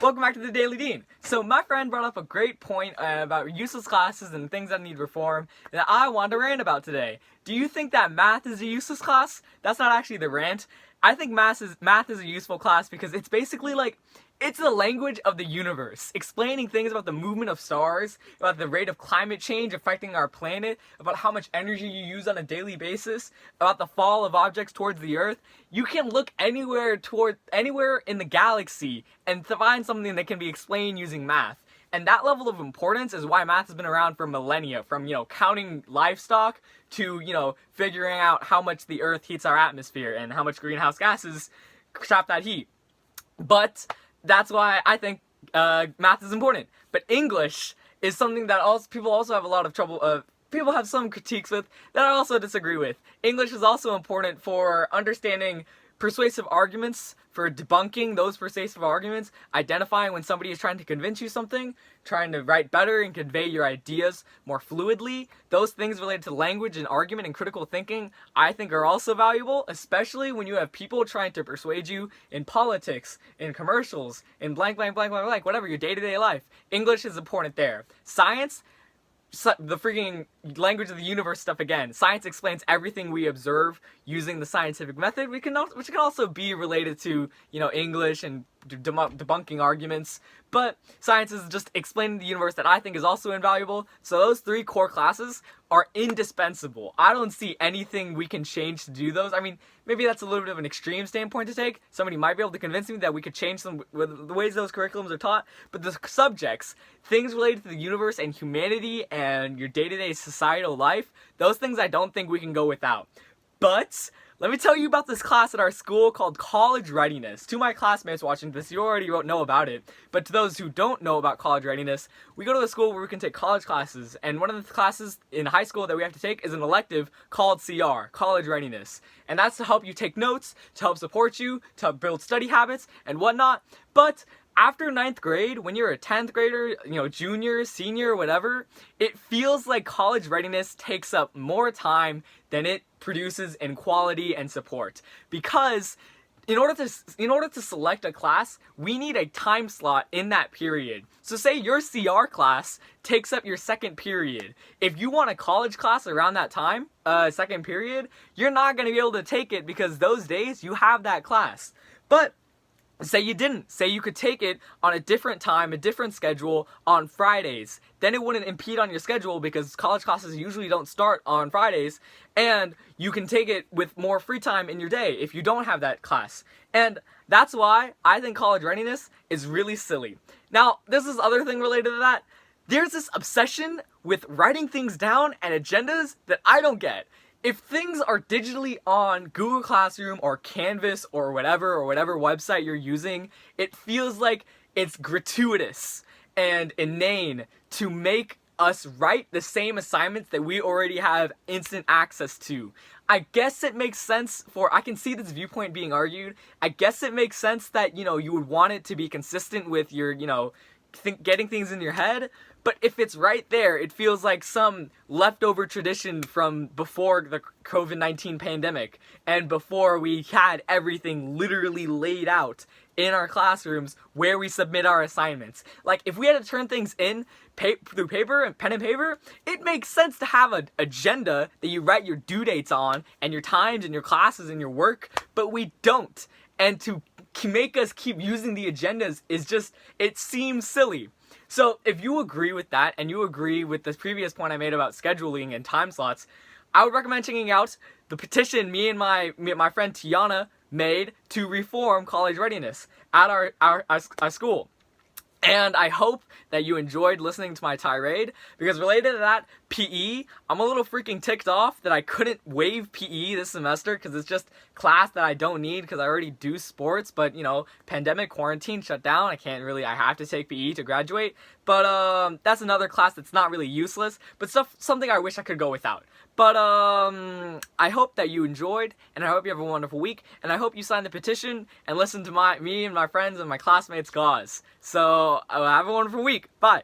Welcome back to the Daily Dean. So my friend brought up a great point about useless classes and things that need reform that I want to rant about today. Do you think that math is a useless class? That's not actually the rant. I think math is a useful class because it's basically like, it's the language of the universe, explaining things about the movement of stars, about the rate of climate change affecting our planet, about how much energy you use on a daily basis, about the fall of objects towards the earth. You can look anywhere in the galaxy and find something that can be explained using math. And that level of importance is why math has been around for millennia, from, counting livestock to, figuring out how much the earth heats our atmosphere and how much greenhouse gases trap that heat. But that's why I think math is important. But English is something that people also have a lot of trouble. People have some critiques with that I also disagree with. English is also important for understanding persuasive arguments, for debunking those persuasive arguments, identifying when somebody is trying to convince you something, trying to write better and convey your ideas more fluidly. Those things related to language and argument and critical thinking, I think, are also valuable, especially when you have people trying to persuade you in politics, in commercials, in blank, whatever, your day-to-day life. English is important there. Science, the freaking language of the universe stuff again. Science explains everything we observe using the scientific method, which can also be related to, English and debunking arguments. But science is just explaining the universe that I think is also invaluable. So those three core classes are indispensable. I don't see anything we can change to do those. I mean, maybe that's a little bit of an extreme standpoint to take. Somebody might be able to convince me that we could change them with the ways those curriculums are taught. But the subjects, things related to the universe and humanity and your day-to-day societal life, those things I don't think we can go without. But let me tell you about this class at our school called College Readiness. To my classmates watching this, you already know about it. But to those who don't know about College Readiness, we go to a school where we can take college classes. And one of the classes in high school that we have to take is an elective called CR, College Readiness. And that's to help you take notes, to help support you, to help build study habits and whatnot. But after 9th grade, when you're a 10th grader, junior, senior, whatever, it feels like college readiness takes up more time than it produces in quality and support. Because in order to select a class, we need a time slot in that period. So say your CR class takes up your second period. If you want a college class around that time, second period, you're not going to be able to take it because those days you have that class. But say you didn't. Say you could take it on a different time, a different schedule on Fridays. Then it wouldn't impede on your schedule because college classes usually don't start on Fridays. And you can take it with more free time in your day if you don't have that class. And that's why I think college readiness is really silly. Now, this is other thing related to that. There's this obsession with writing things down and agendas that I don't get. If things are digitally on Google Classroom or Canvas or whatever website you're using, it feels like it's gratuitous and inane to make us write the same assignments that we already have instant access to. I guess it makes sense I can see this viewpoint being argued. I guess it makes sense that, you would want it to be consistent with your, getting things in your head. But if it's right there, it feels like some leftover tradition from before the COVID-19 pandemic and before we had everything literally laid out in our classrooms where we submit our assignments. Like, if we had to turn things in through paper and pen and paper, it makes sense to have an agenda that you write your due dates on and your times and your classes and your work, but we don't. And to make us keep using the agendas it seems silly. So if you agree with that and you agree with this previous point I made about scheduling and time slots, I would recommend checking out the petition me and my friend Tiana made to reform college readiness at our school. And I hope that you enjoyed listening to my tirade, because related to that, PE, I'm a little freaking ticked off that I couldn't waive PE this semester because it's just class that I don't need because I already do sports, but, pandemic, quarantine, shut down, I have to take PE to graduate. But that's another class that's not really useless, but something I wish I could go without. But I hope that you enjoyed, and I hope you have a wonderful week, and I hope you sign the petition and listen to me and my friends and my classmates' cause. So have a wonderful week. Bye.